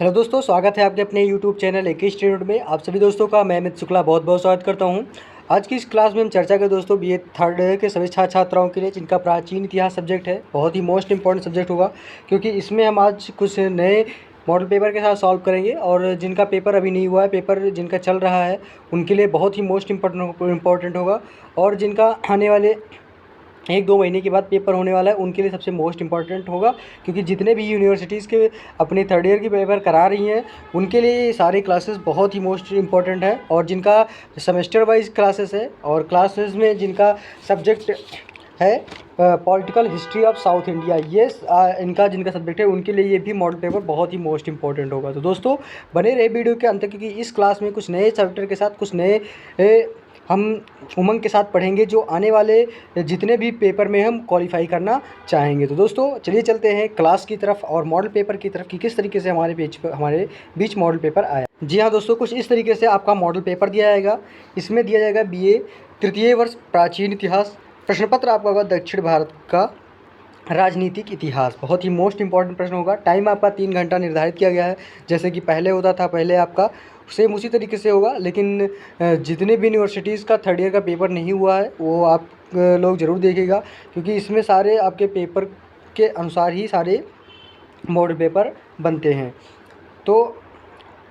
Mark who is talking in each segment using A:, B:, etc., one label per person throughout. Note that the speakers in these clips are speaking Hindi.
A: हेलो दोस्तों, स्वागत है आपके अपने यूट्यूब चैनल एक स्टूडेंट में। आप सभी दोस्तों का मैं अमित शुक्ला बहुत बहुत स्वागत करता हूं। आज की इस क्लास में हम चर्चा करें दोस्तों बीए थर्ड के सभी छात्र छात्राओं के लिए जिनका प्राचीन इतिहास सब्जेक्ट है। बहुत ही मोस्ट इंपॉर्टेंट सब्जेक्ट होगा क्योंकि इसमें हम आज कुछ नए मॉडल पेपर के साथ सॉल्व करेंगे और जिनका पेपर अभी नहीं हुआ है, पेपर जिनका चल रहा है, उनके लिए बहुत ही मोस्ट इम्पॉर्टेंट होगा। और जिनका आने वाले 1-2 महीने के बाद पेपर होने वाला है उनके लिए सबसे मोस्ट इम्पॉर्टेंट होगा, क्योंकि जितने भी यूनिवर्सिटीज़ के अपने थर्ड ईयर की पेपर करा रही हैं उनके लिए ये सारे क्लासेस बहुत ही मोस्ट इम्पॉर्टेंट है। और जिनका सेमेस्टर वाइज क्लासेस है और क्लासेस में जिनका सब्जेक्ट है political history of south India, ये इनका जिनका सब्जेक्ट है उनके लिए ये भी मॉडल पेपर बहुत ही मोस्ट इंपॉर्टेंट होगा। तो दोस्तों बने रहे वीडियो के अंत तक, क्योंकि इस क्लास में कुछ नए चैप्टर के साथ कुछ नए हम उमंग के साथ पढ़ेंगे जो आने वाले जितने भी पेपर में हम क्वालिफाई करना चाहेंगे। तो दोस्तों चलिए चलते हैं क्लास की तरफ और मॉडल पेपर की तरफ कि किस तरीके से हमारे बीच मॉडल पेपर आया। जी हाँ दोस्तों, कुछ इस तरीके से आपका मॉडल पेपर दिया जाएगा। इसमें दिया जाएगा बीए तृतीय वर्ष प्राचीन इतिहास। प्रश्न पत्र आपका होगा दक्षिण भारत का राजनीतिक इतिहास। बहुत ही मोस्ट इंपॉर्टेंट प्रश्न होगा। टाइम आपका 3 घंटा निर्धारित किया गया है, जैसे कि पहले होता था। पहले आपका सेम उसी तरीके से होगा, लेकिन जितने भी यूनिवर्सिटीज़ का थर्ड ईयर का पेपर नहीं हुआ है वो आप लोग ज़रूर देखिएगा, क्योंकि इसमें सारे आपके पेपर के अनुसार ही सारे मॉडल पेपर बनते हैं। तो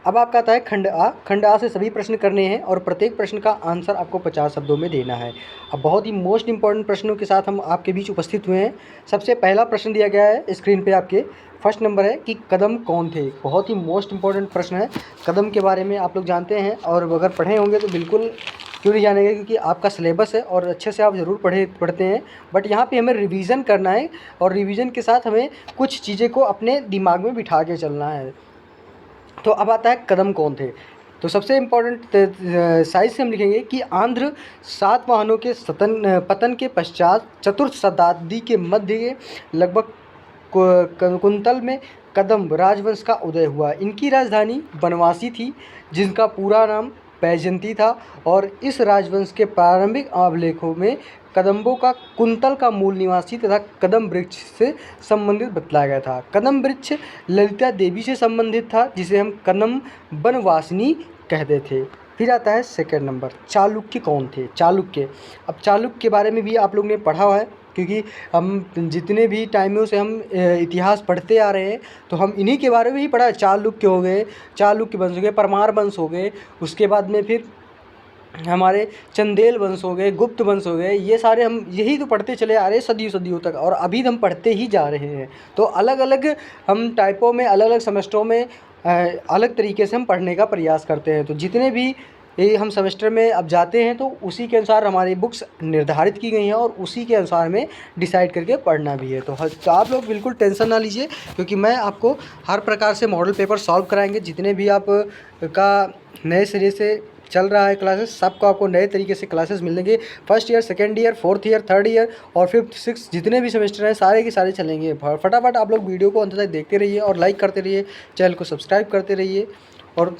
A: अब आपका आता है खंड आ। खंड आ से सभी प्रश्न करने हैं और प्रत्येक प्रश्न का आंसर आपको 50 शब्दों में देना है। अब बहुत ही मोस्ट इंपॉर्टेंट प्रश्नों के साथ हम आपके बीच उपस्थित हुए हैं। सबसे पहला प्रश्न दिया गया है स्क्रीन पे आपके, फर्स्ट नंबर है कि कदम कौन थे। बहुत ही मोस्ट इंपॉर्टेंट प्रश्न है। कदम के बारे में आप लोग जानते हैं और अगर पढ़े होंगे तो बिल्कुल क्यों नहीं जानेंगे, क्योंकि आपका सिलेबस है और अच्छे से आप ज़रूर पढ़ते हैं। बट यहाँ पे हमें रिवीजन करना है और रिवीजन के साथ हमें कुछ चीज़ें को अपने दिमाग में बिठा के चलना है। तो अब आता है कदम कौन थे। तो सबसे इम्पोर्टेंट साइज से हम लिखेंगे कि आंध्र सातवाहनों के पतन के पश्चात चतुर्थ शताब्दी के मध्य लगभग कुंतल में कदम्ब राजवंश का उदय हुआ। इनकी राजधानी बनवासी थी, जिनका पूरा नाम बैजंती था। और इस राजवंश के प्रारंभिक अभिलेखों में कदम्बों का कुंतल का मूल निवासी तथा कदम वृक्ष से संबंधित बतलाया गया था। कदम वृक्ष ललिता देवी से संबंधित था, जिसे हम कदम बनवासिनी कहते थे। फिर आता है सेकंड नंबर, चालुक्य कौन थे। चालुक्य, अब चालुक्य के बारे में भी आप लोग ने पढ़ा हुआ है, क्योंकि हम जितने भी टाइमों से हम इतिहास पढ़ते आ रहे हैं तो हम इन्हीं के बारे में ही पढ़ा है। चालुक्य हो गए, चालुक्य वंश हो गए, परमार वंश हो गए, उसके बाद में फिर हमारे चंदेल वंश हो गए, गुप्त वंश हो गए। ये सारे हम यही तो पढ़ते चले आ रहे हैं सदियों सदियों तक, और अभी हम पढ़ते ही जा रहे हैं। तो अलग अलग हम टाइपों में, अलग अलग सेमेस्टरों में अलग तरीके से हम पढ़ने का प्रयास करते हैं। तो जितने भी ये हम सेमेस्टर में अब जाते हैं तो उसी के अनुसार हमारी बुक्स निर्धारित की गई हैं और उसी के अनुसार हमें डिसाइड करके पढ़ना भी है। तो आप लोग बिल्कुल टेंशन ना लीजिए, क्योंकि मैं आपको हर प्रकार से मॉडल पेपर सॉल्व कराएंगे। जितने भी आप का नए सिरे से चल रहा है क्लासेस, सबको आपको नए तरीके से क्लासेस मिलेंगे। First year, second year, fourth year, third year और फिफ्थ सिक्स जितने भी सेमेस्टर हैं सारे के सारे चलेंगे। फटाफट आप लोग वीडियो को अंत तक देखते रहिए और लाइक करते रहिए, चैनल को सब्सक्राइब करते रहिए। और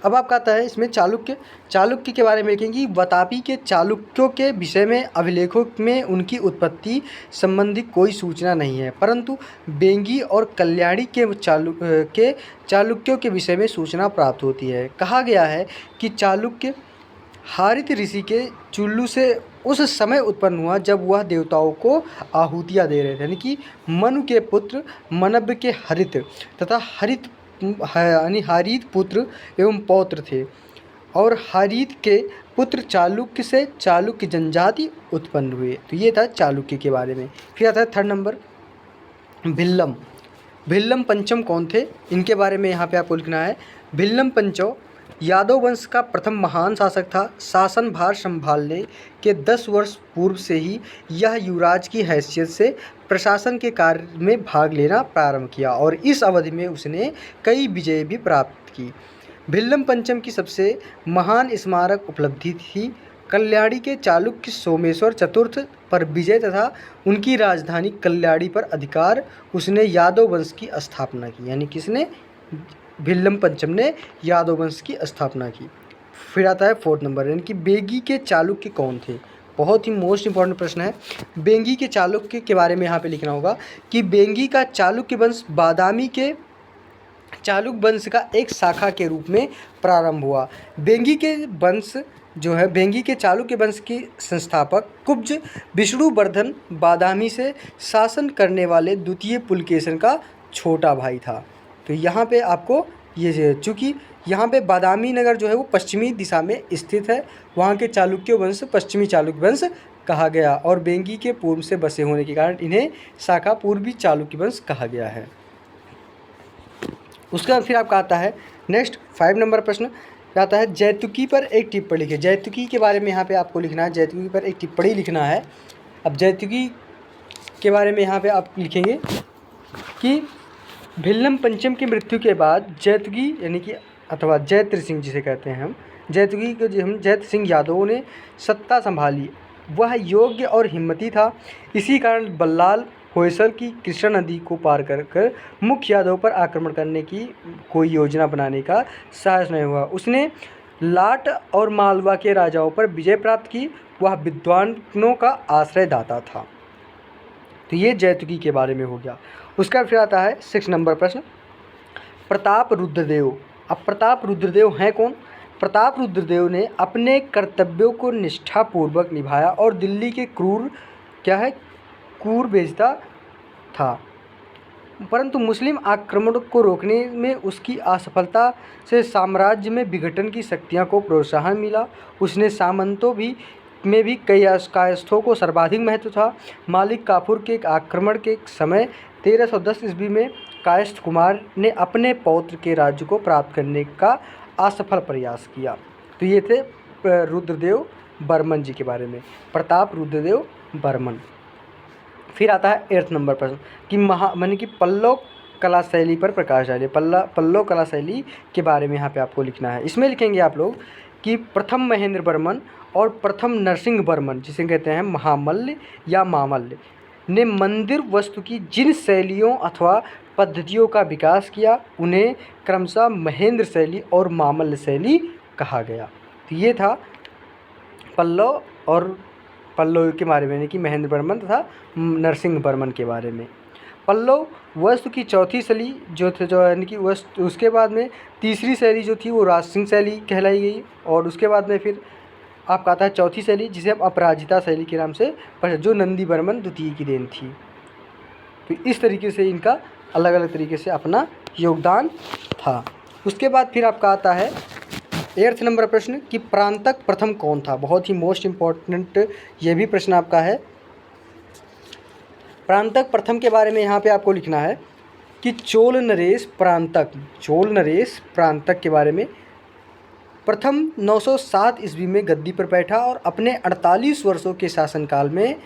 A: अब आपका आता है इसमें चालुक्य के बारे में लिखेंगे। वातापी के चालुक्यों के विषय में अभिलेखों में उनकी उत्पत्ति संबंधी कोई सूचना नहीं है, परंतु बेंगी और कल्याणी के चालुक्यों के विषय में सूचना प्राप्त होती है। कहा गया है कि चालुक्य हारित ऋषि के चुल्लू से उस समय उत्पन्न हुआ जब वह देवताओं को आहुतियाँ दे रहे थे, यानी कि मनु के पुत्र मनव के हरित तथा हारीत पुत्र एवं पौत्र थे। और हारीत के पुत्र चालुक्य से चालुक्य जनजाति उत्पन्न हुए। तो ये था चालुक्य के बारे में। फिर आता है थर्ड नंबर, भिल्लम पंचम कौन थे। इनके बारे में यहाँ पे आपको लिखना है। भिल्लम पंचम यादव वंश का प्रथम महान शासक था। शासन भार संभालने के 10 वर्ष पूर्व से ही यह युवराज की हैसियत से प्रशासन के कार्य में भाग लेना प्रारंभ किया और इस अवधि में उसने कई विजय भी प्राप्त की। भिल्लम पंचम की सबसे महान स्मारक उपलब्धि थी कल्याणी के चालुक्य सोमेश्वर चतुर्थ पर विजय तथा उनकी राजधानी कल्याणी पर अधिकार। उसने यादव वंश की स्थापना की, यानी किसने, भिल्लम पंचम ने यादव वंश की स्थापना की। फिर आता है फोर्थ नंबर, यानी कि बेंगी के चालुक्य कौन थे। बहुत ही मोस्ट इंपॉर्टेंट प्रश्न है। बेंगी के चालुक्य के बारे में यहाँ पे लिखना होगा कि बेंगी का चालुक्य वंश बादामी के चालुक वंश का एक शाखा के रूप में प्रारंभ हुआ। बेंगी के वंश जो है, बेंगी के चालुक्य वंश के संस्थापक कुब्ज विष्णुवर्धन बादामी से शासन करने वाले द्वितीय पुलकेशन का छोटा भाई था। तो यहाँ पे आपको ये, चूँकि यहाँ पे बादामी नगर जो है वो पश्चिमी दिशा में स्थित है, वहाँ के चालुक्य वंश पश्चिमी चालुक्य वंश कहा गया, और बेंगी के पूर्व से बसे होने के कारण इन्हें शाखा पूर्वी चालुक्य वंश कहा गया है। उसके बाद फिर आपका आता है नेक्स्ट 5 नंबर प्रश्न आता है जैतुकी पर एक टिप्पणी लिखिए। जैतुकी के बारे में यहाँ पे आपको लिखना है, जैतुकी पर एक टिप्पणी लिखना है। अब जैतुकी के बारे में यहाँ पे आप लिखेंगे कि भिल्लम पंचम की मृत्यु के बाद जैतुकी यानी कि अथवा जैत्र सिंह जिसे कहते हैं हम, जैतुकी को जो हम जैत्र सिंह यादवों ने सत्ता संभाली। वह योग्य और हिम्मती था, इसी कारण बल्लाल होयसल की कृष्णा नदी को पार कर मुख्य यादव पर आक्रमण करने की कोई योजना बनाने का साहस नहीं हुआ। उसने लाट और मालवा के राजाओं पर विजय प्राप्त की। वह विद्वानों का आश्रयदाता था। तो ये जैतुकी के बारे में हो गया। उसका फिर आता है 6 नंबर प्रश्न, प्रताप रुद्रदेव। अब प्रताप रुद्रदेव हैं कौन? प्रताप रुद्रदेव ने अपने कर्तव्यों को निष्ठापूर्वक निभाया और दिल्ली के क्रूर बेचता था, परंतु मुस्लिम आक्रमण को रोकने में उसकी असफलता से साम्राज्य में विघटन की शक्तियों को प्रोत्साहन मिला। उसने सामंतों में भी कई कायस्थों को सर्वाधिक महत्व था। मालिक काफूर के आक्रमण के समय 1310 ईस्वी में कायस्थ कुमार ने अपने पौत्र के राज्य को प्राप्त करने का असफल प्रयास किया। तो ये थे रुद्रदेव बर्मन जी के बारे में, प्रताप रुद्रदेव बर्मन। फिर आता है 8 नंबर प्रश्न कि माने कि पल्लव कला शैली पर प्रकाश डालिए। पल्लव कला शैली के बारे में यहाँ पे आपको लिखना है। इसमें लिखेंगे आप लोग कि प्रथम महेंद्र वर्मन और प्रथम नरसिंह वर्मन, जिसे कहते हैं महामल्ल या मामल्ल, ने मंदिर वस्तु की जिन शैलियों अथवा पद्धतियों का विकास किया उन्हें क्रमशः महेंद्र शैली और मामल्ल शैली कहा गया। तो ये था पल्लव और पल्लव के बारे में, यानी कि महेंद्र वर्मन तथा नरसिंह वर्मन के बारे में। पल्लव वस्तु की चौथी शैली जो यानी कि वस्तु, उसके बाद में तीसरी शैली जो थी वो राजसिंह शैली कहलाई गई, और उसके बाद में फिर आपका आता है चौथी शैली जिसे हम अपराजिता शैली के नाम से जो नंदी वर्मन द्वितीय की देन थी। तो इस तरीके से इनका अलग अलग तरीके से अपना योगदान था। उसके बाद फिर आपका आता है 8 नंबर प्रश्न कि प्रांतक प्रथम कौन था। बहुत ही मोस्ट इम्पॉर्टेंट ये भी प्रश्न आपका है। प्रांतक प्रथम के बारे में यहाँ पे आपको लिखना है कि चोल नरेश प्रांतक के बारे में प्रथम 907 ईस्वी में गद्दी पर बैठा और अपने 48 वर्षों के शासनकाल में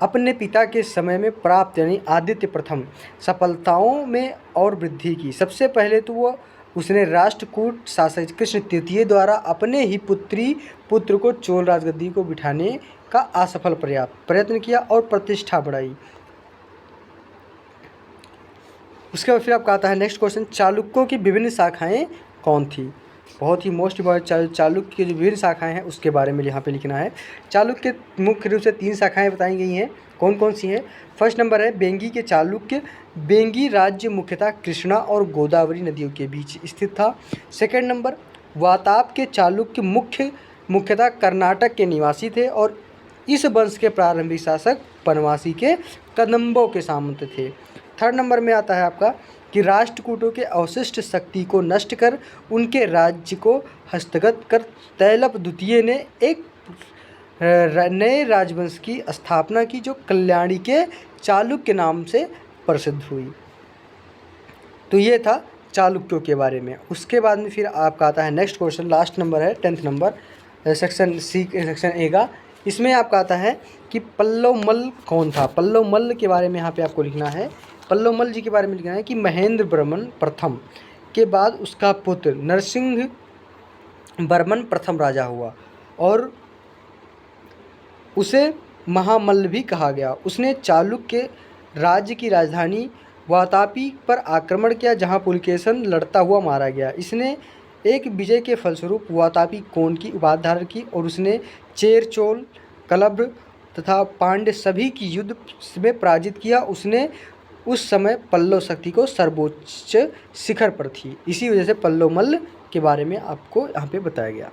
A: अपने पिता के समय में प्राप्त यानी आदित्य प्रथम सफलताओं में और वृद्धि की। सबसे पहले तो उसने राष्ट्रकूट शासक कृष्ण तृतीय द्वारा अपने ही पुत्र को चोल राजगद्दी को बिठाने का असफल प्रयत्न किया और प्रतिष्ठा बढ़ाई। उसके बाद फिर आपका आता है नेक्स्ट क्वेश्चन, चालुक्यों की विभिन्न शाखाएं कौन थी। बहुत ही मोस्ट इम्पॉर्टेंट, चालुक्य की जो विभिन्न शाखाएं हैं उसके बारे में यहाँ पे लिखना है। चालुक्य मुख्य रूप से 3 शाखाएं बताई गई हैं। कौन कौन सी हैं? फर्स्ट नंबर है बेंगी के चालुक्य। बेंगी राज्य मुख्यतः कृष्णा और गोदावरी नदियों के बीच स्थित था। सेकंड नंबर वाताप के चालुक्य मुख्यतः कर्नाटक के निवासी थे और इस वंश के प्रारंभिक शासक बनवासी के कदम्बों के सामंत थे। थर्ड नंबर में आता है आपका कि राष्ट्रकूटों के अवशिष्ट शक्ति को नष्ट कर उनके राज्य को हस्तगत कर तैलप द्वितीय ने एक नए राजवंश की स्थापना की जो कल्याणी के चालुक्य नाम से प्रसिद्ध हुई। तो ये था चालुक्यों के बारे में। उसके बाद में फिर आपका आता है नेक्स्ट क्वेश्चन, लास्ट नंबर है 10th नंबर सेक्शन ए का। इसमें आपका आता है कि पल्लव मल्ल कौन था। पल्लव मल्ल के बारे में यहाँ पे आपको लिखना है। पल्लव मल्ल जी के बारे में लिखना है कि महेंद्र वर्मन प्रथम के बाद उसका पुत्र नरसिंह वर्मन प्रथम राजा हुआ और उसे महामल्ल भी कहा गया। उसने चालुक्य राज्य की राजधानी वातापी पर आक्रमण किया जहां पुलकेशन लड़ता हुआ मारा गया। इसने एक विजय के फलस्वरूप वातापी कोण की उपाधि धारण की और उसने चेर, चोल, कलब्र तथा पांड्य सभी की युद्ध में पराजित किया। उसने उस समय पल्लव शक्ति को सर्वोच्च शिखर पर थी। इसी वजह से पल्लव मल्ल के बारे में आपको यहाँ पे बताया गया।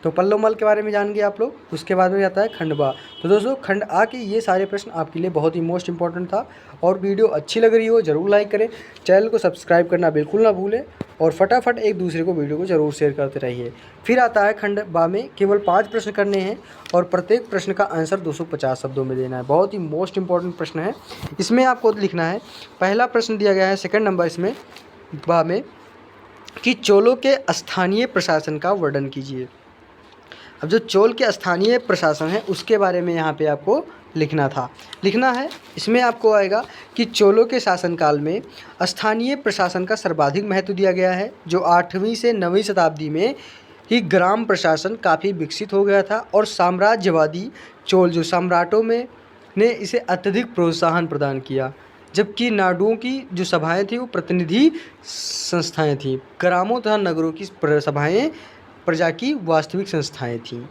A: तो पल्लव मल के बारे में जान गए आप लोग। उसके बाद में आता है खंड बा। तो दोस्तों खंड आ के ये सारे प्रश्न आपके लिए बहुत ही मोस्ट इंपॉर्टेंट था। और वीडियो अच्छी लग रही हो ज़रूर लाइक करें, चैनल को सब्सक्राइब करना बिल्कुल ना भूलें और फटाफट एक दूसरे को वीडियो को ज़रूर शेयर करते रहिए। फिर आता है खंड बा में केवल 5 प्रश्न करने हैं और प्रत्येक प्रश्न का आंसर 250 शब्दों में देना है। बहुत ही मोस्ट इंपॉर्टेंट प्रश्न है। इसमें आपको लिखना है, पहला प्रश्न दिया गया है सेकंड नंबर इसमें बा में कि चोलों के स्थानीय प्रशासन का वर्णन कीजिए। अब जो चोल के स्थानीय प्रशासन है उसके बारे में यहाँ पे आपको लिखना है। इसमें आपको आएगा कि चोलों के शासनकाल में स्थानीय प्रशासन का सर्वाधिक महत्व दिया गया है। जो 8वीं से 9वीं शताब्दी में ही ग्राम प्रशासन काफ़ी विकसित हो गया था और साम्राज्यवादी चोल जो सम्राटों में ने इसे अत्यधिक प्रोत्साहन प्रदान किया। जबकि नाडुओं की जो सभाएं थी वो प्रतिनिधि संस्थाएं थीं। ग्रामों तथा नगरों की सभाएं प्रजा की वास्तविक संस्थाएं थीं।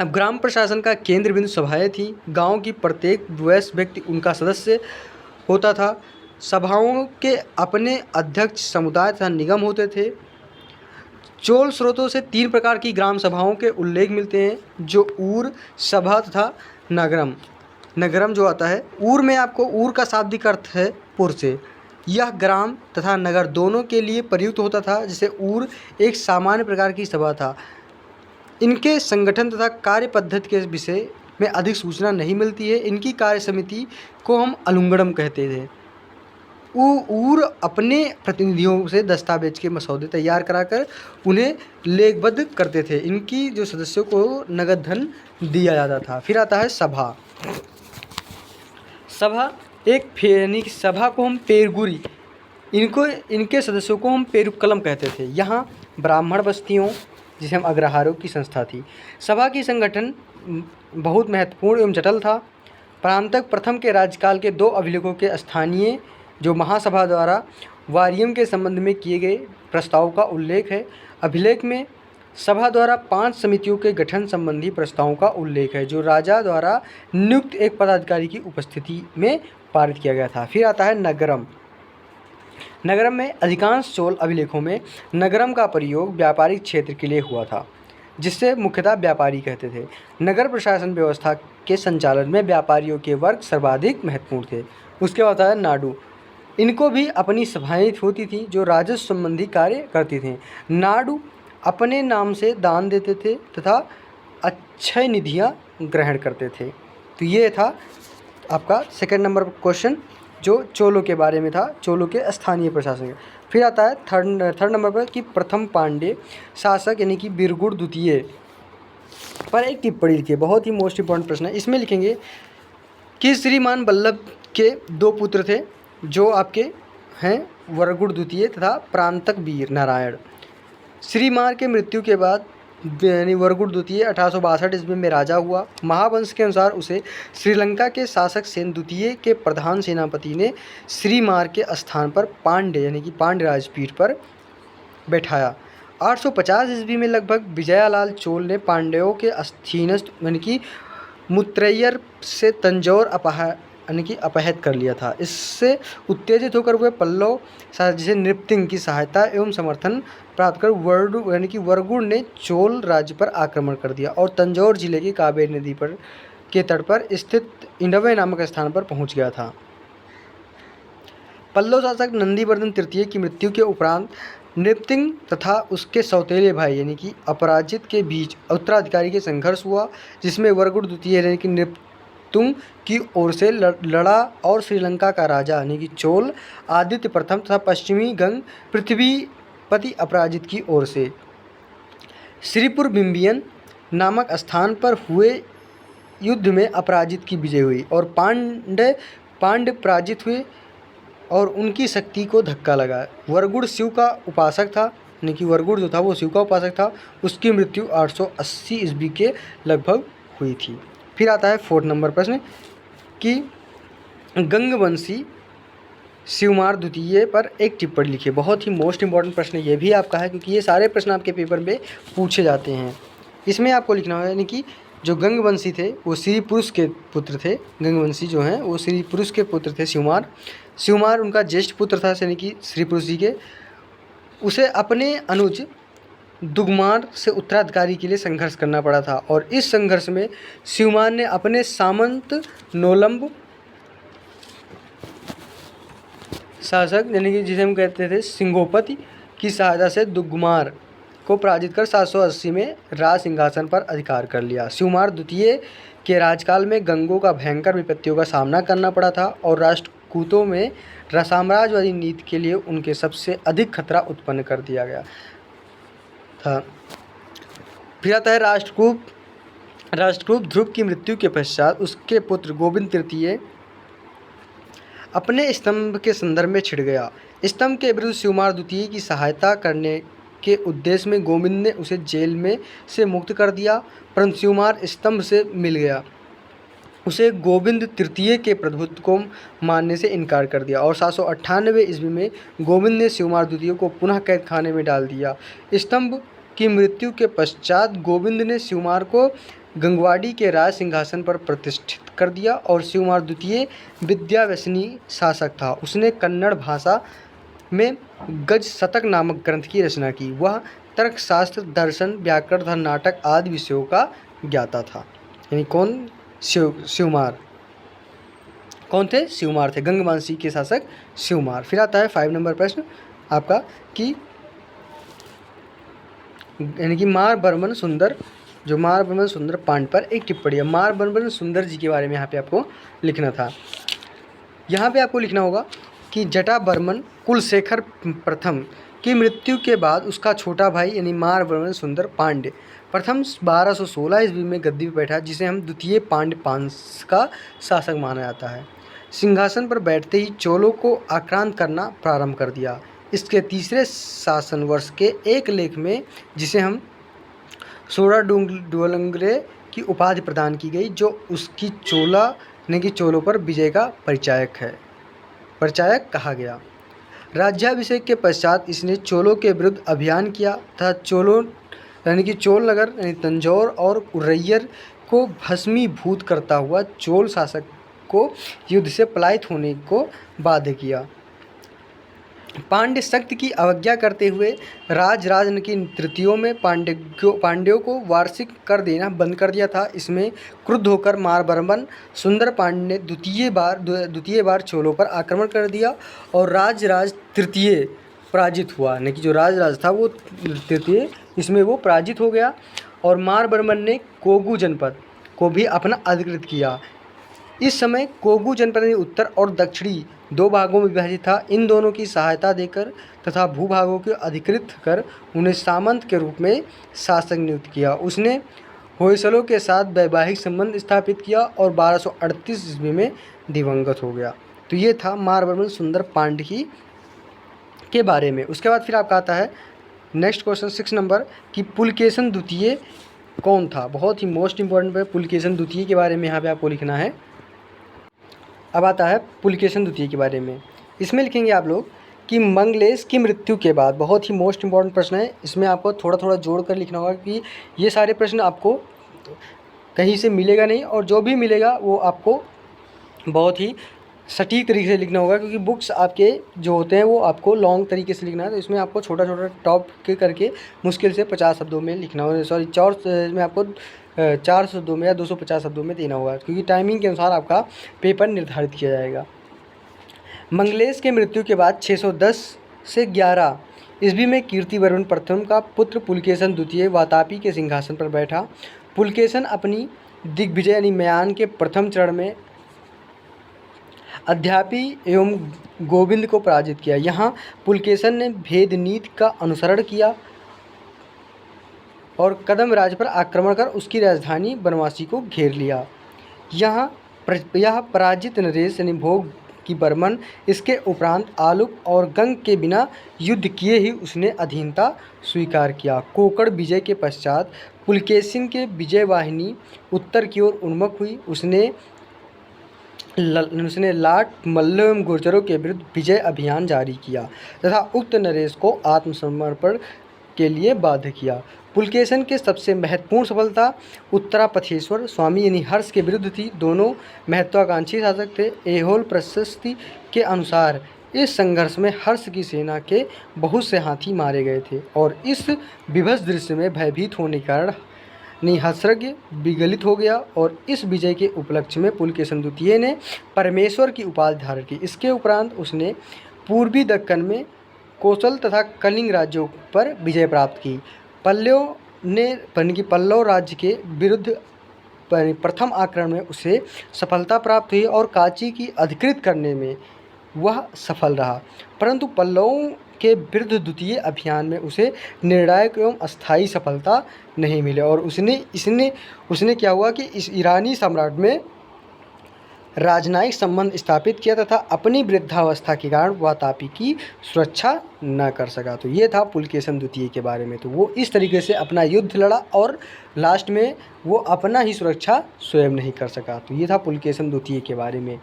A: अब ग्राम प्रशासन का केंद्र बिंदु सभाएं थीं। गांव की प्रत्येक वयस्क व्यक्ति उनका सदस्य होता था। सभाओं के अपने अध्यक्ष, समुदाय तथा निगम होते थे। चोल स्रोतों से 3 प्रकार की ग्राम सभाओं के उल्लेख मिलते हैं, जो ऊर, सभा तथा नगरम। नगरम जो आता है, ऊर में आपको ऊर का शाब्दिक अर्थ है पुर से। यह ग्राम तथा नगर दोनों के लिए प्रयुक्त होता था। जैसे ऊर एक सामान्य प्रकार की सभा था। इनके संगठन तथा कार्य पद्धति के विषय में अधिक सूचना नहीं मिलती है। इनकी कार्य समिति को हम अलुंगड़म कहते थे। ऊर अपने प्रतिनिधियों से दस्तावेज के मसौदे तैयार कराकर उन्हें लेखबद्ध करते थे। इनकी जो सदस्यों को नगद धन दिया जाता था। फिर आता है सभा। सभा यानी कि सभा को हम पेरगुरी, इनके सदस्यों को हम पेरुक्कलम कहते थे। यहाँ ब्राह्मण बस्तियों जिसे हम अग्रहारों की संस्था थी। सभा की संगठन बहुत महत्वपूर्ण एवं जटिल था। परांतक प्रथम के राज्यकाल के 2 अभिलेखों के स्थानीय जो महासभा द्वारा वारियम के संबंध में किए गए प्रस्ताव का उल्लेख है। अभिलेख में सभा द्वारा 5 समितियों के गठन संबंधी प्रस्तावों का उल्लेख है, जो राजा द्वारा नियुक्त एक पदाधिकारी की उपस्थिति में पारित किया गया था। फिर आता है नगरम। नगरम में अधिकांश चोल अभिलेखों में नगरम का प्रयोग व्यापारिक क्षेत्र के लिए हुआ था, जिससे मुख्यतः व्यापारी कहते थे। नगर प्रशासन व्यवस्था के संचालन में व्यापारियों के वर्ग सर्वाधिक महत्वपूर्ण थे। उसके बाद आता है नाडु। इनको भी अपनी सभाएं होती थी जो राजस्व संबंधी कार्य करती थी। नाडु अपने नाम से दान देते थे तथा अक्षय निधियाँ ग्रहण करते थे। तो ये था आपका सेकंड नंबर क्वेश्चन जो चोलों के बारे में था, चोलों के स्थानीय प्रशासन। फिर आता है थर्ड नंबर पर कि प्रथम पांड्य शासक यानी कि बिरगुड़ द्वितीय पर एक टिप्पणी लिखिए। बहुत ही मोस्ट इंपॉर्टेंट प्रश्न है। इसमें लिखेंगे कि श्रीमान वल्लभ के 2 पुत्र थे जो आपके हैं वरगुड़ द्वितीय तथा प्रांतक वीर नारायण। श्रीमार के मृत्यु के बाद यानी वरगुड़ द्वितीय 1862 ईस्वी में राजा हुआ। महावंश के अनुसार उसे श्रीलंका के शासक सेन द्वितीय के प्रधान सेनापति ने श्रीमार के स्थान पर पांड्य यानी कि पांड्य राजपीठ पर बैठाया। 850 ईस्वी में लगभग विजयालाल चोल ने पांड्यों के अधीनस्थ यानी कि मुत्रैयर से तंजौर अपहृत कर लिया था। इससे उत्तेजित होकर वे पल्लव जिसे नृपतिंग की सहायता एवं समर्थन प्राप्त कर वरगुड़ ने चोल राज्य पर आक्रमण कर दिया और तंजौर जिले की कावेरी नदी पर के तट पर स्थित इंडवे नामक स्थान पर पहुंच गया था। पल्लव शासक नंदीवर्धन तृतीय की मृत्यु के उपरांत नृपतिंग तथा उसके सौतेले भाई यानी कि अपराजित के बीच उत्तराधिकारी के संघर्ष हुआ, जिसमें वरगुड़ द्वितीय यानी कि नृपतुंग की ओर से लड़ा और श्रीलंका का राजा यानी कि चोल आदित्य प्रथम तथा पश्चिमी गंग पृथ्वीपति अपराजित की ओर से श्रीपुर बिम्बियन नामक स्थान पर हुए युद्ध में अपराजित की विजय हुई और पांड्य पराजित हुए और उनकी शक्ति को धक्का लगा। वरगुड़ शिव का उपासक था यानी कि वरगुड़ जो था वो शिव का उपासक था। उसकी मृत्यु 880 ईस्वी के लगभग हुई थी। फिर आता है 4 नंबर प्रश्न कि गंगवंशी शिवमार द्वितीय पर एक टिप्पणी लिखिए। बहुत ही मोस्ट इंपॉर्टेंट प्रश्न ये भी आपका है, क्योंकि ये सारे प्रश्न आपके पेपर में पूछे जाते हैं। इसमें आपको लिखना है यानी कि जो गंगवंशी थे वो श्री पुरुष के पुत्र थे। गंगवंशी जो हैं वो श्री पुरुष के पुत्र थे शिवमार। शिवमार उनका ज्येष्ठ पुत्र था, यानी कि श्री पुरुष जी के। उसे अपने अनुज दुगमार से उत्तराधिकारी के लिए संघर्ष करना पड़ा था और इस संघर्ष में शिवमार ने अपने सामंत नोलंब शासक यानी कि जिसे हम कहते थे सिंगोपति की सहायता से दुगमार को पराजित कर 780 में राज सिंहासन पर अधिकार कर लिया। शिवमार द्वितीय के राजकाल में गंगों का भयंकर विपत्तियों का सामना करना पड़ा था और राष्ट्रकूटों में साम्राज्यवादी नीति के लिए उनके सबसे अधिक खतरा उत्पन्न कर दिया गया था। फिर आता है राष्ट्रकूट ध्रुव की मृत्यु के पश्चात उसके पुत्र गोविंद तृतीय अपने स्तंभ के संदर्भ में छिड़ गया। स्तंभ के विरुद्ध शिवमार द्वितीय की सहायता करने के उद्देश्य में गोविंद ने उसे जेल में से मुक्त कर दिया, परंतु शिवमार स्तंभ से मिल गया। उसे गोविंद तृतीय के प्रभुत्व को मानने से इनकार कर दिया और 798 ईस्वी में गोविंद ने शिवमार द्वितीय को पुनः कैद खाने में डाल दिया। स्तंभ की मृत्यु के पश्चात गोविंद ने शिवमार को गंगवाड़ी के राज सिंहासन पर प्रतिष्ठित कर दिया और शिवमार द्वितीय विद्याव्यसनी शासक था। उसने कन्नड़ भाषा में गज शतक नामक ग्रंथ की रचना की। वह तर्कशास्त्र, दर्शन, व्याकरण तथा नाटक आदि विषयों का ज्ञाता था। यानी कौन? शिवमार। कौन थे? शिवमार थे, गंगवंशी के शासक शिवमार। फिर आता है 5 नंबर प्रश्न आपका कि यानी कि मारबर्मन सुंदर, जो मारबर्मन सुंदर पांड पर एक टिप्पणी है। मारबर्मन सुंदर जी के बारे में यहाँ पे आपको लिखना था। यहाँ पे आपको लिखना होगा कि जटावर्मन कुलशेखर प्रथम की मृत्यु के बाद उसका छोटा भाई यानी मारबर्मन सुंदर पांड्य प्रथम 1216 ईस्वी में गद्दी पर बैठा, जिसे हम द्वितीय पांड्य वंश का शासक माना जाता है। सिंहासन पर बैठते ही चोलों को आक्रांत करना प्रारंभ कर दिया। इसके तीसरे शासन वर्ष के एक लेख में, जिसे हम सोड़ाडुंगरे की उपाधि प्रदान की गई, जो उसकी चोला यानी कि चोलों पर विजय का परिचायक कहा गया। राज्याभिषेक के पश्चात इसने चोलों के विरुद्ध अभियान किया तथा चोलों यानी कि चोल नगर यानी तंजौर और उरैयर को भस्मीभूत करता हुआ चोल शासक को युद्ध से पलायित होने को बाध्य किया। पांड्य शक्ति की अवज्ञा करते हुए राजराजन की तृतीयों में पांड्यों को वार्षिक कर देना बंद कर दिया था। इसमें क्रुद्ध होकर मारबर्मन सुंदर पांड्य ने द्वितीय बार चोलों पर आक्रमण कर दिया और राजराज तृतीय पराजित हुआ। यानी कि जो राजराज था वो तृतीय, इसमें वो पराजित हो गया और मारबर्मन ने कोगू जनपद को भी अपना अधिकृत किया। इस समय कोगू जनपद उत्तर और दक्षिणी 2 भागों में विभाजित था। इन दोनों की सहायता देकर तथा भूभागों को अधिकृत कर उन्हें सामंत के रूप में शासक नियुक्त किया। उसने होयसलों के साथ वैवाहिक संबंध स्थापित किया और 1238 ईस्वी में दिवंगत हो गया। तो ये था मारबर्मन सुंदर पांड्य के बारे में। उसके बाद फिर आपका आता है नेक्स्ट क्वेश्चन 6 नंबर कि पुलकेशन द्वितीय कौन था। बहुत ही मोस्ट इंपॉर्टेंट है पुलकेशन द्वितीय के बारे में, यहाँ पे आपको लिखना है। अब आता है पुलकेशन द्वितीय के बारे में। इसमें लिखेंगे आप लोग कि मंगलेश की मृत्यु के बाद, बहुत ही मोस्ट इंपॉर्टेंट प्रश्न है, इसमें आपको थोड़ा थोड़ा जोड़ कर लिखना होगा कि ये सारे प्रश्न आपको कहीं से मिलेगा नहीं और जो भी मिलेगा वो आपको बहुत ही सटीक तरीके से लिखना होगा, क्योंकि बुक्स आपके जो होते हैं वो आपको लॉन्ग तरीके से लिखना है। तो इसमें आपको छोटा छोटा टॉप के करके मुश्किल से 50 शब्दों में लिखना होगा, सॉरी 4 में आपको 400 शब्दों में या 250 शब्दों में देना होगा, क्योंकि टाइमिंग के अनुसार आपका पेपर निर्धारित किया जाएगा। मंगलेश के मृत्यु के बाद 610 से 11 ईस्वी में कीर्तिवर्मन प्रथम का पुत्र पुलकेशन द्वितीय वातापी के सिंहासन पर बैठा। पुलकेशन अपनी दिग्विजय यानी म्यान के प्रथम चरण में अध्यापी एवं गोविंद को पराजित किया। यहाँ पुलकेशन ने भेद नीति का अनुसरण किया और कदम राज पर आक्रमण कर उसकी राजधानी बनवासी को घेर लिया। यह पराजित नरेश यानी भोग की बर्मन, इसके उपरांत आलुप और गंग के बिना युद्ध किए ही उसने अधीनता स्वीकार किया। कोकड़ विजय के पश्चात पुलकेशिन के विजय वाहिनी उत्तर की ओर उन्मुख हुई। उसने लाट मल्ल एवं गुर्जरों के विरुद्ध विजय अभियान जारी किया तथा उक्त नरेश को आत्मसमर्पण के लिए बाध्य किया। पुलकेशन के सबसे महत्वपूर्ण सफलता उत्तरापथेश्वर स्वामी यानी हर्ष के विरुद्ध थी। दोनों महत्वाकांक्षी शासक थे। ऐहोल प्रशस्ति के अनुसार इस संघर्ष में हर्ष की सेना के बहुत से हाथी मारे गए थे और इस विभत्स दृश्य में भयभीत होने के कारण निहसर्ग विगलित हो गया और इस विजय के उपलक्ष्य में पुलकेशन द्वितीय ने परमेश्वर की उपाधि धारण की। इसके उपरांत उसने पूर्वी दक्कन में कोसल तथा कलिंग राज्यों पर विजय प्राप्त की। पल्लव राज्य के विरुद्ध प्रथम आक्रमण में उसे सफलता प्राप्त हुई और कांची की अधिकृत करने में वह सफल रहा, परंतु पल्लवों के विरुद्ध द्वितीय अभियान में उसे निर्णायक एवं अस्थायी सफलता नहीं मिली और उसने क्या हुआ कि इस ईरानी सम्राट में राजनयिक संबंध स्थापित किया तथा अपनी वृद्धावस्था के कारण वह तापी की सुरक्षा न कर सका। तो ये था पुलकेशन द्वितीय के बारे में। तो वो इस तरीके से अपना युद्ध लड़ा और लास्ट में वो अपना ही सुरक्षा स्वयं नहीं कर सका। तो ये था पुलकेशन द्वितीय के बारे में।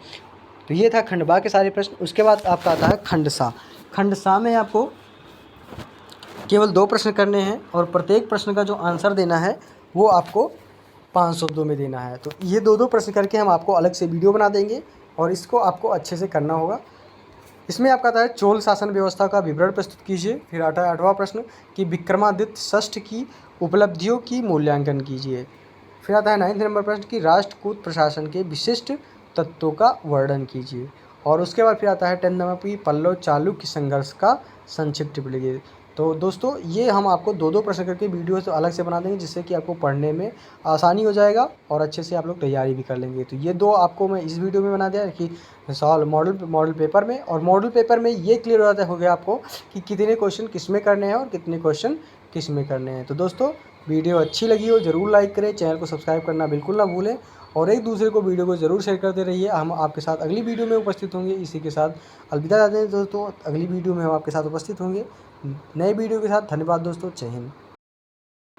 A: तो ये था खंड बा के सारे प्रश्न। उसके बाद आपका आता है खंड सा। खंड सा में आपको केवल 2 प्रश्न करने हैं और प्रत्येक प्रश्न का जो आंसर देना है वो आपको 5 शब्दों में देना है। तो ये 2-2 प्रश्न करके हम आपको अलग से वीडियो बना देंगे और इसको आपको अच्छे से करना होगा। इसमें आपका आता है चोल शासन व्यवस्था का विवरण प्रस्तुत कीजिए। फिर आता है 8वां प्रश्न कि विक्रमादित्य षष्ठ की उपलब्धियों की मूल्यांकन कीजिए। फिर आता है 9वें नंबर प्रश्न कि राष्ट्रकूट प्रशासन के विशिष्ट तत्वों का वर्णन कीजिए। और उसके बाद फिर आता है 10 नंबर की पल्लव चालुक्य संघर्ष का संक्षिप्त टिप्पणी कीजिए। तो दोस्तों ये हम आपको 2-2 प्रश्न करके वीडियो तो अलग से बना देंगे जिससे कि आपको पढ़ने में आसानी हो जाएगा और अच्छे से आप लोग तैयारी भी कर लेंगे। तो ये 2 आपको मैं इस वीडियो में बना दिया कि सॉल्व मॉडल पेपर में, और मॉडल पेपर में ये क्लियर हो गया आपको कि कितने क्वेश्चन किस में करने हैं और कितने क्वेश्चन किस में करने हैं। तो दोस्तों वीडियो अच्छी लगी हो ज़रूर लाइक करें, चैनल को सब्सक्राइब करना बिल्कुल ना भूलें और एक दूसरे को वीडियो को ज़रूर शेयर करते रहिए। हम आपके साथ अगली वीडियो में उपस्थित होंगे। इसी के साथ अलविदा चाहते हैं दोस्तों, अगली वीडियो में हम आपके साथ उपस्थित होंगे नए वीडियो के साथ। धन्यवाद दोस्तों, जय हिंद।